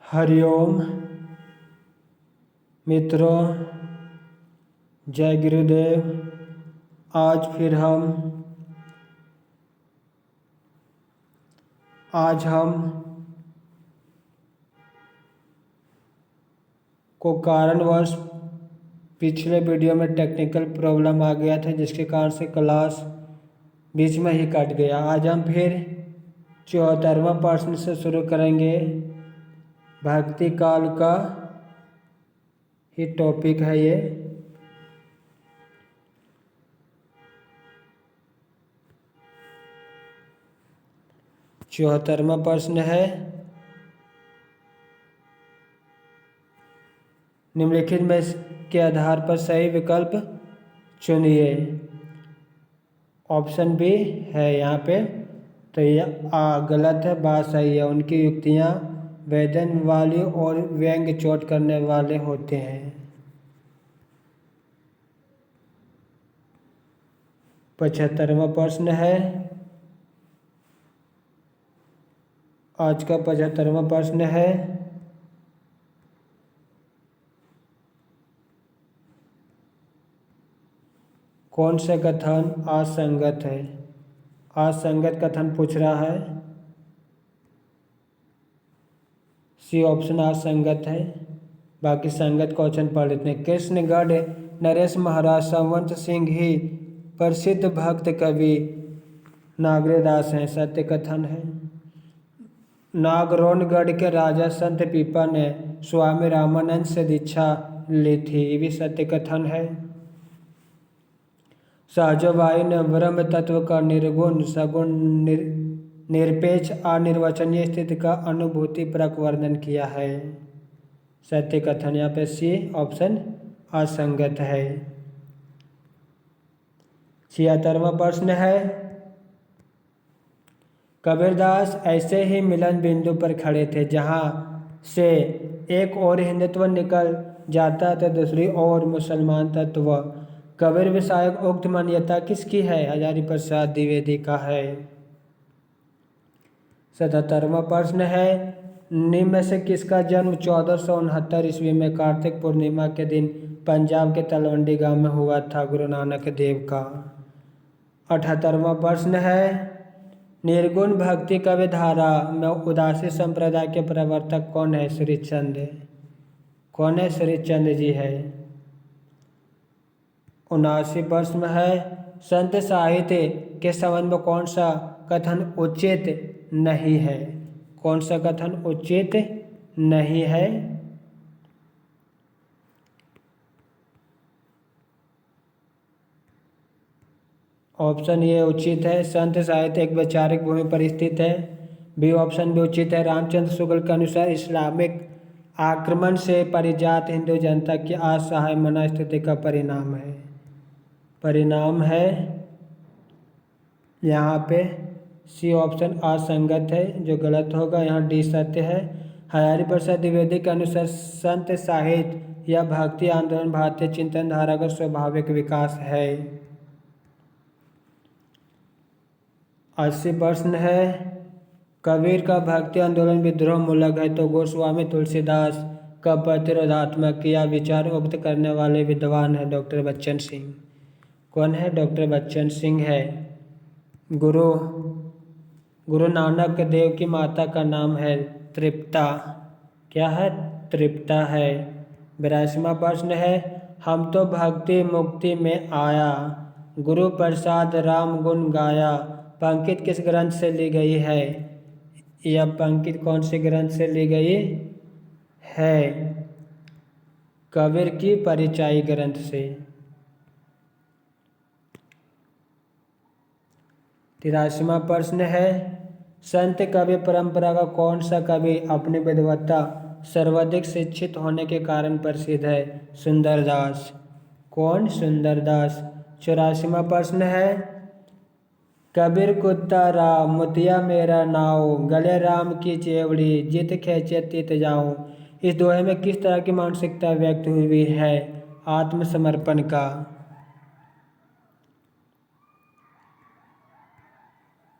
हरिओम मित्रों, जय गुरुदेव। आज हम को कारणवश पिछले वीडियो में टेक्निकल प्रॉब्लम आ गया था, जिसके कारण से क्लास बीच में ही कट गया। आज हम फिर 74वां प्रश्न से शुरू करेंगे। भक्ति काल का ही टॉपिक है ये। चौहत्तरवां प्रश्न है, निम्नलिखित में के आधार पर सही विकल्प चुनिए। ऑप्शन बी है यहाँ पे, तो ये गलत है, बात सही है। उनकी युक्तियाँ वेदन वाली और व्यंग चोट करने वाले होते हैं। 75वां प्रश्न है, आज का 75वां प्रश्न है, कौन सा कथन असंगत है? असंगत कथन पूछ रहा है। सी ऑप्शन असंगत है। बाकी संगत क्वेश्चन पढ़ लेते हैं। कृष्णगढ़ नरेश महाराज संवंत सिंह ही प्रसिद्ध भक्त कवि नागरेदास हैं, सत्य कथन है। नागरौनगढ़ के राजा संत पीपा ने स्वामी रामानंद से दीक्षा ली थी, ये भी सत्य कथन है। सहजबाई ने ब्रह्म तत्व का निर्गुण सगुण निरपेक्ष अनिर्वचनीय स्थिति का अनुभूतिपरक वर्णन किया है, सत्य कथन। यहाँ पे सी ऑप्शन असंगत है। 76वां प्रश्न है, कबीरदास ऐसे ही मिलन बिंदु पर खड़े थे जहाँ से एक और हिंदुत्व निकल जाता तो दूसरी ओर मुसलमान तत्व। कबीर विषयक उक्त मान्यता किसकी है? हजारी प्रसाद द्विवेदी का है। 77वां प्रश्न है, निम्न में से किसका जन्म 1469 ईस्वी में कार्तिक पूर्णिमा के दिन पंजाब के तलवंडी गांव में हुआ था? गुरु नानक देव का। 78वां प्रश्न है, निर्गुण भक्ति कवि धारा में उदासी संप्रदाय के प्रवर्तक कौन है? श्रीचंद। कौन है? श्रीचंद जी है। 79 प्रश्न है, संत साहित्य के संबंध में कौन सा कथन उचित नहीं है? कौन सा कथन उचित नहीं है? ऑप्शन ए उचित है, संत साहित्य एक वैचारिक भूमि पर स्थित है। बी ऑप्शन भी उचित है, रामचंद्र शुक्ल के अनुसार इस्लामिक आक्रमण से परिजात हिंदू जनता की असहाय मनस्थिति का परिणाम है। यहाँ पे सी ऑप्शन असंगत है, जो गलत होगा। यहाँ डी सत्य है। हजारी प्रसाद द्विवेदी के अनुसार संत साहित्य या भक्ति आंदोलन भारतीय चिंतन धारा का स्वाभाविक विकास है। 80 प्रश्न है, कबीर का भक्ति आंदोलन विद्रोह मूलक है तो गोस्वामी तुलसीदास का प्रतिरोधात्मक या विचार उक्त करने वाले विद्वान है? डॉक्टर बच्चन सिंह। कौन है? डॉक्टर बच्चन सिंह है। गुरु नानक देव की माता का नाम है तृप्ता। क्या है? तृप्ता है। 82वां प्रश्न है, हम तो भक्ति मुक्ति में आया, गुरु प्रसाद राम गुण गाया, पंक्ति किस ग्रंथ से ली गई है? यह पंक्ति कौन से ग्रंथ से ली गई है? कबीर की परिचय ग्रंथ से। 83वां प्रश्न है, संत कवि परंपरा का कौन सा कवि अपनी विद्वत्ता सर्वाधिक शिक्षित होने के कारण प्रसिद्ध है? सुंदरदास। कौन? सुंदरदास। 84वां प्रश्न है, कबीर कुत्ता राम मुतिया मेरा नाव, गले राम की चेवड़ी जित खेचे तित जाऊं। इस दोहे में किस तरह की मानसिकता व्यक्त हुई है? आत्मसमर्पण का।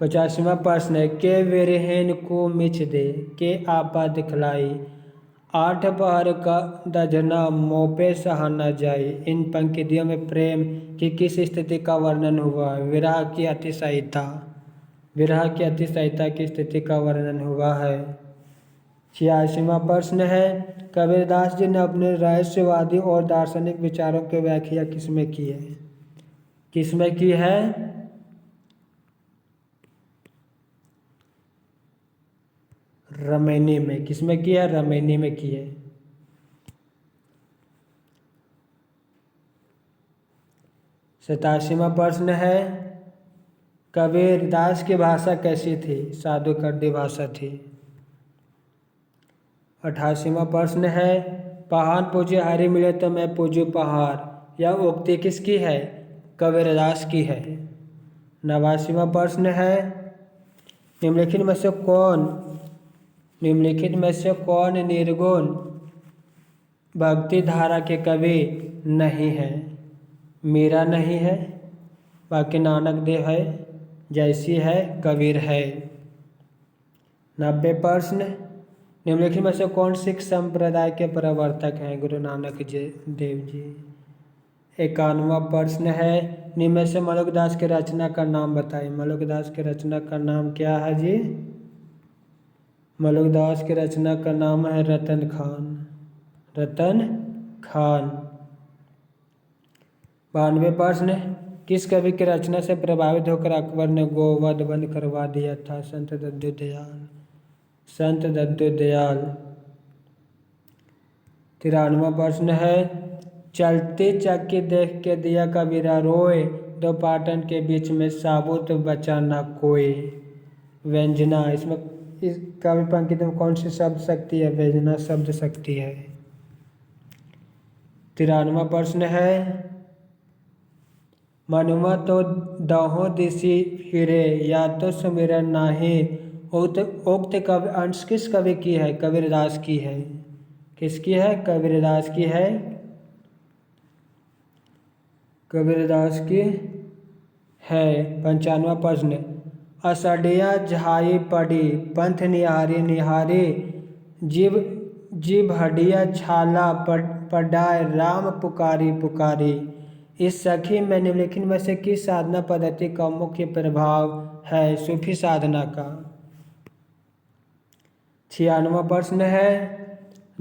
85वां प्रश्न है, के विरहीन को मिच दे, के आपा दिखलाई, आठ पहर का दझना मोपे सहा न जाए। इन पंक्तियों में प्रेम की किस स्थिति का वर्णन हुआ है? विरह की अतिशयता। विरह की अतिशयता की स्थिति का वर्णन हुआ है। 86वां प्रश्न है, कबीरदास जी ने अपने रहस्यवादी और दार्शनिक विचारों की व्याख्या किसमें की है? किसमें की है? रमैनी में। किसमें की है? रमैनी में की है। 87वां प्रश्न है, कबीरदास की भाषा कैसी थी? साधु कर्दी भाषा थी। 88वां प्रश्न है, पहाड़ पूजे हरि मिले तो मैं पूजू पहाड़। यह उक्ति किसकी है? कबीरदास की है। 89वां प्रश्न है, निम्नलिखित में से कौन निर्गुण भक्ति धारा के कवि नहीं है? मीरा नहीं है, बाकी नानक देव है, जैसी है, कबीर है। 90 प्रश्न, निम्नलिखित में से कौन सिख संप्रदाय के प्रवर्तक हैं? गुरु नानक देव जी। 91वां प्रश्न है, निम्न में से मलुकदास के रचना का नाम बताइए। मलुकदास के रचना का नाम क्या है जी? मलुकदास के रचना का नाम है रतन खान। रतन खान। 92 प्रश्न, किस कवि की रचना से प्रभावित होकर अकबर ने गोवध बंद करवा दिया था? संत दद्दू दयाल। संत दद्दू दयाल। 93वां प्रश्न है, चलती चक्की देख के दिया कबीरा रोए, दो पाटन के बीच में साबुत बचा न कोई। व्यंजना। इसमें इस कवि पंक्ति में कौन सी शब्द शक्ति है? व्यंजना शब्द शक्ति है। 93वां प्रश्न है, मनुआ तो दहो दिशि फिरे या तो सुमिरन नाही। उक्त कवि अंश किस कवि की है? कबीरदास की है। किसकी है? कबीरदास की है। कबीरदास की है। 95वां प्रश्न, असडिया झाई पड़ी पंथ निहारी निहारी, जीव हडिया छाला पडाय राम पुकारी पुकारी। इस सखी में निम्नलिखित में से किस साधना पद्धति का मुख्य प्रभाव है? सूफी साधना का। 96वां प्रश्न है,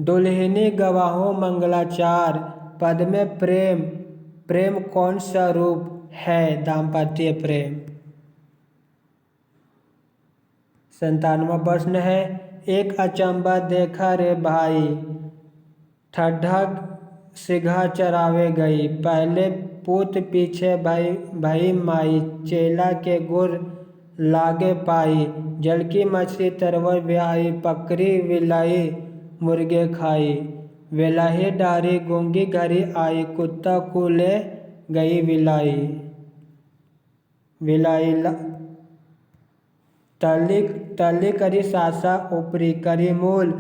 दुल्हिनी गवाहो मंगलाचार पद में प्रेम कौन सा रूप है? दाम्पत्य प्रेम। 97वां प्रश्न है, एक अचंबा देखा रे भाई, ठड्ढा सिघा चरावे गई, पहले पूत पीछे भई माई, चेला के गुर लागे पाई, जल की मछली तरवर ब्याई, पकड़ी विलाई मुर्गे खाई, वेलाही डारी गूंगी घरी आई, कुत्ता कूले गई विलाई। तली करी सासा ऊपरी करी मूल,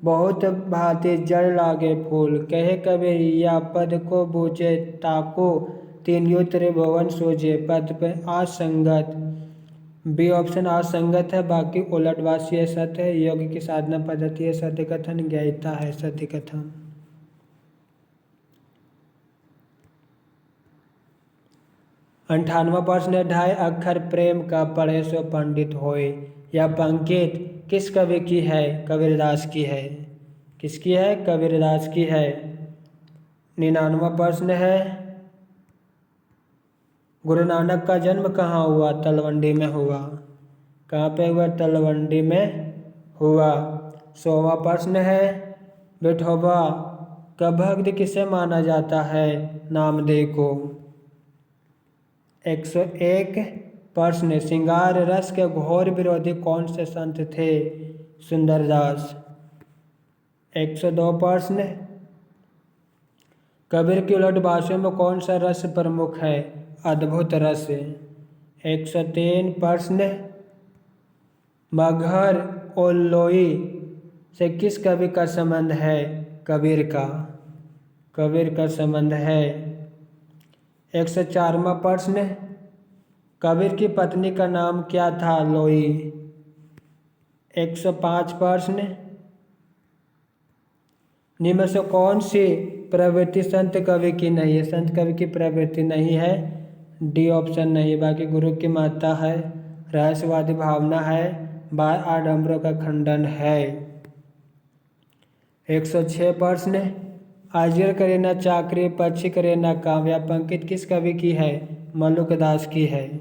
बहुत भांति जड़ लागे फूल, कहे कबीर या पद को बूझे ताको, तीन यु त्रिभुवन सूझे। पद पे असंगत। बी ऑप्शन असंगत है, बाकी उलटवासी है सत्य है, योग की साधना पद्धति है सत्य कथन, ज्ञायता है सत्य कथन। 98वां प्रश्न है, ढाई अक्षर प्रेम का पढ़े सो पंडित होए। यह पंक्ति किस कवि की है? कबीरदास की है। किसकी है? कबीरदास की है। 99वां प्रश्न है, गुरु नानक का जन्म कहाँ हुआ? तलवंडी में हुआ। कहाँ पे हुआ? तलवंडी में हुआ। 100वां प्रश्न है, विठोबा का भक्त किसे माना जाता है? नामदेव को। 101 प्रश्न, श्रृंगार रस के घोर विरोधी कौन से संत थे? सुंदरदास। 102 प्रश्न, कबीर की उलट भाषाओं में कौन सा रस प्रमुख है? अद्भुत रस। 103 प्रश्न, मगहर और लोई से किस कवि का संबंध है? कबीर का। कबीर का संबंध है। 104वां प्रश्न, कबीर की पत्नी का नाम क्या था? लोई। 105 प्रश्न, निम्न में से कौन सी प्रवृत्ति संत कवि की नहीं है? संत कवि की प्रवृत्ति नहीं है, डी ऑप्शन नहीं। बाकी गुरु की महत्ता है, रहस्यवादी भावना है, बाह्य आडंबरों का खंडन है। 106 प्रश्न। अजगर करे न चाकरी, पक्षी करे न काम, यह पंक्ति किस कवि की है? मल्लिकदास की है।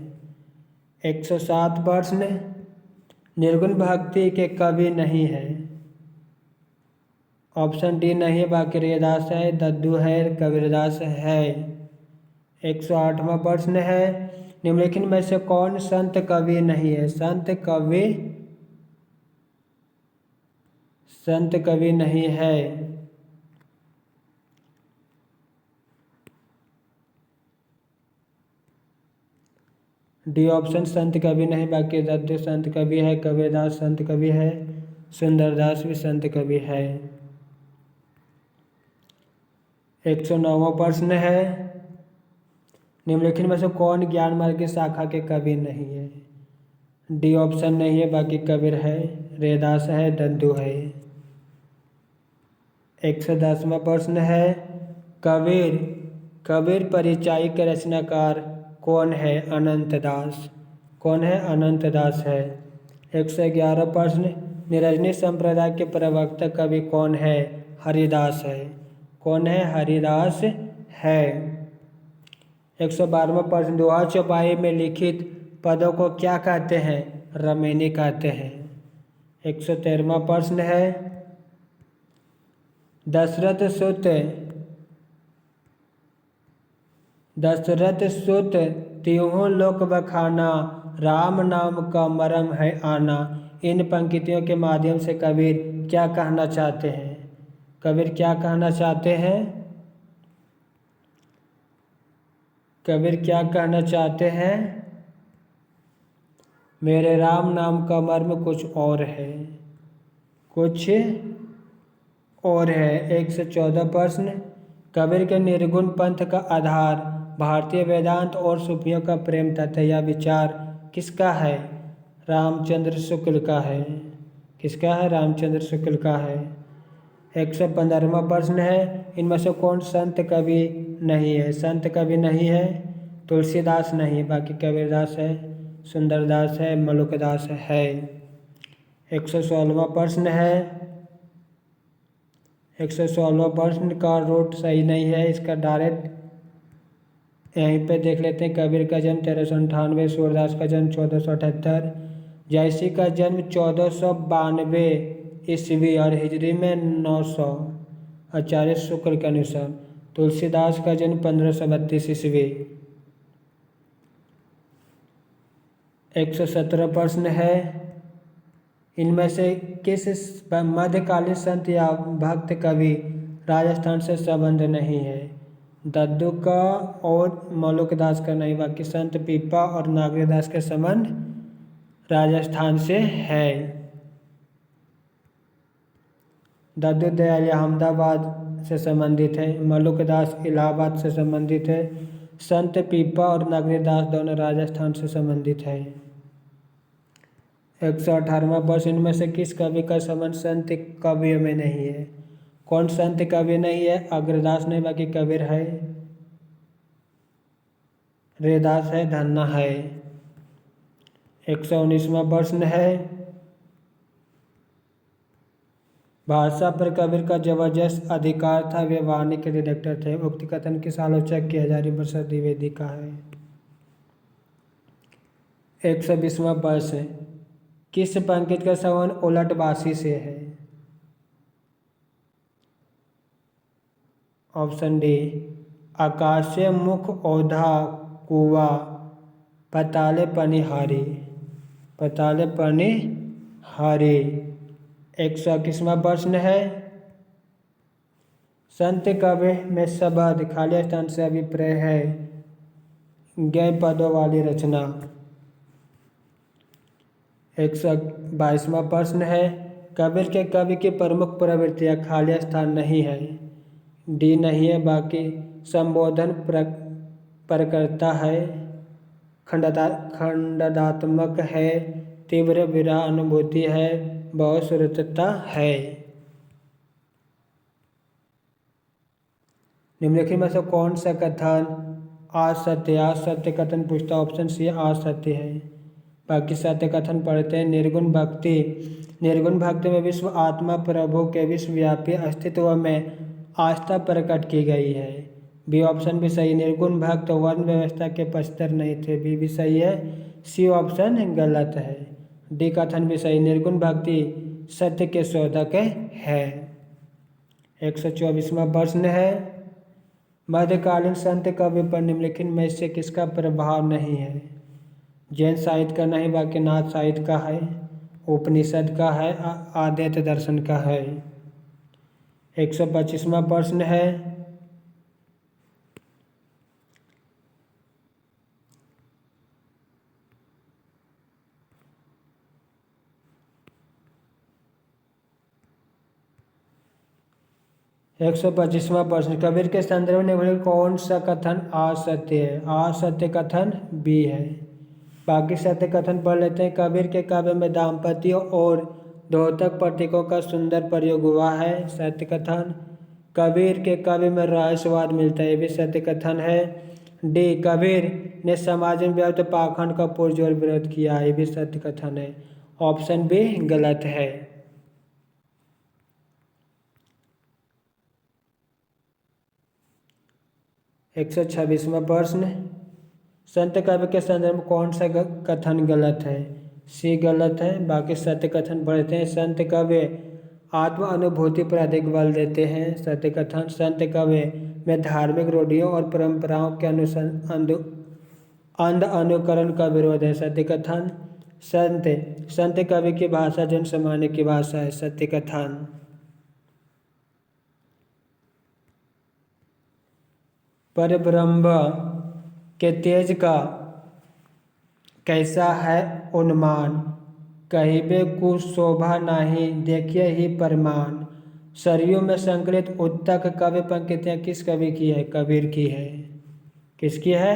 107 प्रश्न। निर्गुण भक्ति के कवि नहीं है। ऑप्शन डी नहीं है, बाकी रैदास है, दद्दू है, कबीरदास है। 108वां प्रश्न है, निम्नलिखित में से कौन संत कवि नहीं है? संत कवि नहीं है। डी ऑप्शन संत कवि नहीं, बाकी दद्दू संत कवि है, कबीरदास संत कवि है, सुंदरदास भी संत कवि है। 109वां प्रश्न है, निम्नलिखित में से कौन ज्ञान मार्ग की शाखा के कवि नहीं है? डी ऑप्शन नहीं है, बाकी कबीर है, रैदास है, दद्दू है। 110वां प्रश्न है, कबीर परिचायक रचनाकार कौन है? अनंत दास। कौन है? अनंत दास है। 111 प्रश्न, निरंजनी संप्रदाय के प्रवक्ता कवि कौन है? हरिदास है। कौन है? हरिदास है। 112वां प्रश्न, दोहा चौपाई में लिखित पदों को क्या कहते हैं? रमेनी कहते हैं। 113वां प्रश्न है, दशरथ सुत त्यों लोक बखाना, राम नाम का मरम है आना। इन पंक्तियों के माध्यम से कबीर क्या कहना चाहते हैं? कबीर क्या कहना चाहते हैं? कबीर क्या कहना चाहते हैं? मेरे राम नाम का मर्म कुछ और है, कुछ और है। 114 प्रश्न, कबीर के निर्गुण पंथ का आधार भारतीय वेदांत और सूफियों का प्रेम तत्व या विचार किसका है? रामचंद्र शुक्ल का है। किसका है? रामचंद्र शुक्ल का है। 115वां प्रश्न है, इनमें से कौन संत कवि नहीं है? संत कवि नहीं है, तुलसीदास नहीं, बाकी कबीरदास है, सुंदरदास है, मल्लिकदास है। 116वां प्रश्न है, 116वां प्रश्न का रूट सही नहीं है, इसका डायरेक्ट यहीं पे देख लेते हैं। कबीर का जन्म 1398, सूरदास का जन्म 1478, जयसी का जन्म 1492 ईस्वी और हिजरी में 900 आचार्य शुक्ल के अनुसार। तुलसीदास का जन्म 1532 ईस्वी। 117 प्रश्न है, इनमें से किस मध्यकालीन संत या भक्त कवि राजस्थान से संबंध नहीं है? दद्दू का और मल्लिकदास का नहीं, बाकी संत पीपा और नागरीदास के संबंध राजस्थान से है। दद्दू दयाल अहमदाबाद से संबंधित है, मल्लिकदास इलाहाबाद से संबंधित है, संत पीपा और नागरीदास दोनों राजस्थान से संबंधित है। 118वां प्रश्न, इनमें से किस कवि का संबंध संत कवियों में नहीं है? कौन संत कवि नहीं है? अग्रदास नहीं, बाकी कबीर है, रैदास है, धन्ना है। 119वां प्रश्न है, भाषा पर कबीर का जबरदस्त अधिकार था, वे वाणी के डिरेक्टर थे। उक्त कथन किस आलोचक की? हजारीप्रसाद द्विवेदी का है। 120वां प्रश्न, किस पंक्ति का संबंध उलटबासी से है? ऑप्शन डी, आकाशे मुख औधा कुआ, पताले पनिहारी, पताले पनिहारी। 121वां प्रश्न है, संत कवि में शब्द खाली स्थान से अभिप्राय है, गए पदों वाली रचना। 122वां प्रश्न है, कबीर के कवि की प्रमुख प्रवृत्तियाँ खाली स्थान नहीं है। डी नहीं है, बाकी संबोधन प्रकर्ता है, खंडात्मक है, तीव्र विरह अनुभूति है, बहुश्रुतता है। निम्नलिखित में से कौन सा कथन असत्य असत्य कथन पूछता? ऑप्शन सी असत्य है। बाकी सत्य कथन पढ़ते हैं। निर्गुण भक्ति में विश्व आत्मा प्रभु के विश्वव्यापी अस्तित्व में आस्था प्रकट की गई है। बी ऑप्शन भी सही। निर्गुण भक्त वर्ण व्यवस्था के पक्षधर नहीं थे, बी भी सही है। सी ऑप्शन गलत है। डी कथन भी सही। निर्गुण भक्ति सत्य के शोधक है। 124वां प्रश्न है, मध्यकालीन संत कवि पर निम्नलिखित में से किसका प्रभाव नहीं है? जैन साहित्य का नहीं, वाक्यनाथ साहित्य का है, उपनिषद का है, आद्वैत दर्शन का है। 125वां प्रश्न है, प्रश्न, कबीर के संदर्भ में कौन सा कथन असत्य है? असत्य कथन बी है। बाकी सत्य कथन पढ़ लेते हैं। कबीर के काव्य में दाम्पत्य और द्योतक प्रतीकों का सुंदर प्रयोग हुआ है, सत्य कथन। कबीर के काव्य में रहस्यवाद मिलता है, ये भी सत्य कथन है। डी, कबीर ने समाज में व्याप्त पाखंड का पुरजोर विरोध किया है, ये भी सत्य कथन है। ऑप्शन बी गलत है। 126वां प्रश्न, संत काव्य के संदर्भ में कौन सा कथन गलत है? सी गलत है। बाकी सत्य कथन पढ़ते हैं। संत काव्य आत्म अनुभूति पर अधिक बल देते हैं, सत्य कथन। संत काव्य में धार्मिक रूढ़ियों और परंपराओं के अंध अनुकरण का विरोध है, सत्य कथन। संत कवि की भाषा जन सामान्य की भाषा है, सत्य कथन। परब्रह्म के तेज का कैसा है उन्मान? कहिबे कुछ शोभा नहीं, देखिए ही परमान। सरयू में संकलित उत्तक काव्य पंक्तियाँ किस कवि की है? कबीर की है। किसकी है?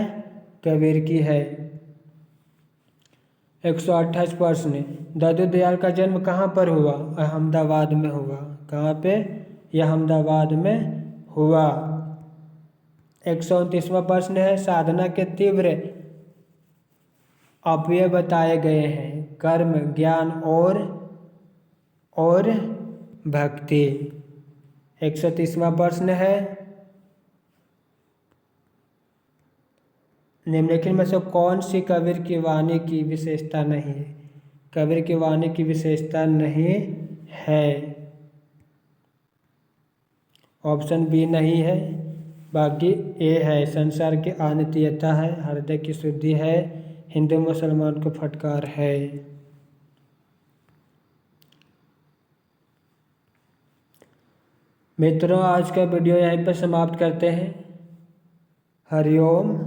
कबीर की है। 128 प्रश्न, दादू दयाल का जन्म कहाँ पर हुआ? अहमदाबाद में हुआ। कहाँ पे? यह अहमदाबाद में हुआ। 129वां प्रश्न है, साधना के तीव्र अपव्यय बताए गए हैं, कर्म, ज्ञान और भक्ति। 130वां प्रश्न है, निम्नलिखित में से कौन सी कबीर की वाणी की विशेषता नहीं है? कबीर की वाणी की विशेषता नहीं है। ऑप्शन बी नहीं है। बाकी ए है, संसार की अनित्यता है, हृदय की शुद्धि है, हिंदू मुसलमान को फटकार है। मित्रों, आज का वीडियो यहीं पर समाप्त करते हैं। हरिओम।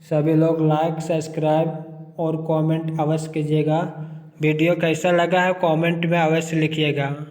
सभी लोग लाइक, सब्सक्राइब और कमेंट अवश्य कीजिएगा। वीडियो कैसा लगा है कमेंट में अवश्य लिखिएगा।